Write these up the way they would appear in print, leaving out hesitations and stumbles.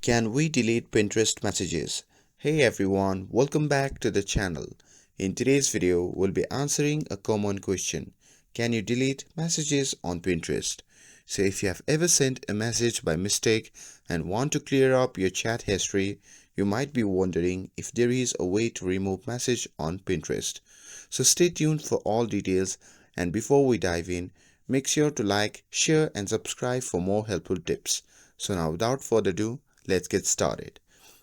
Can we delete Pinterest messages? Hey everyone, welcome back to the channel. In today's video, we'll be answering a common question. Can you delete messages on Pinterest? So if you have ever sent a message by mistake and want to clear up your chat history, you might be wondering if there is a way to remove message on Pinterest. So stay tuned for all details, and before we dive in, make sure to like, share and subscribe for more helpful tips. So now without further ado, let's get started.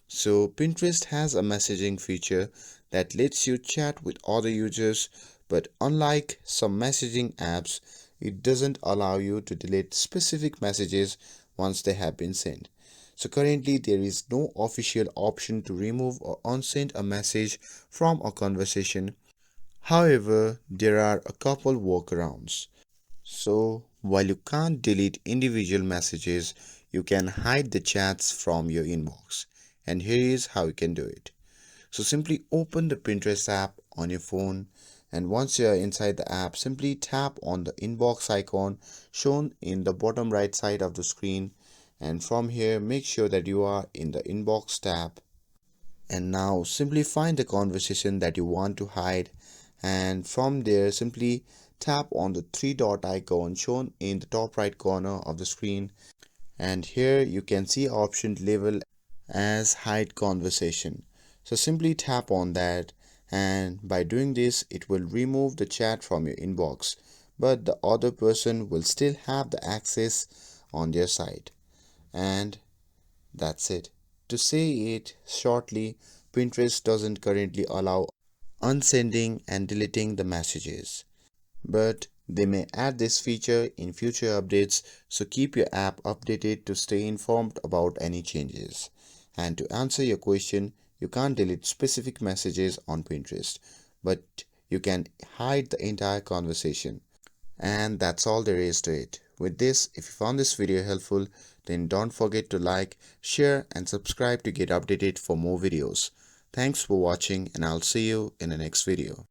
So Pinterest has a messaging feature that lets you chat with other users, but unlike some messaging apps, it doesn't allow you to delete specific messages once they have been sent. So currently there is no official option to remove or unsend a message from a conversation. However, there are a couple workarounds. So, while you can't delete individual messages, you can hide the chats from your inbox. And here is how you can do it. So, simply open the Pinterest app on your phone, and once you are inside the app, simply tap on the inbox icon shown in the bottom right side of the screen. And from here, make sure that you are in the inbox tab. And now simply find the conversation that you want to hide, and from there simply tap on the three dot icon shown in the top right corner of the screen, and here you can see option labeled as hide conversation. So simply tap on that, and by doing this it will remove the chat from your inbox, but the other person will still have the access on their side. And that's it. To say it shortly, Pinterest doesn't currently allow unsending and deleting the messages, but they may add this feature in future updates, so keep your app updated to stay informed about any changes. And to answer your question, you can't delete specific messages on Pinterest, but you can hide the entire conversation. And that's all there is to it. With this, if you found this video helpful, then don't forget to like, share and subscribe to get updated for more videos. Thanks for watching, and I'll see you in the next video.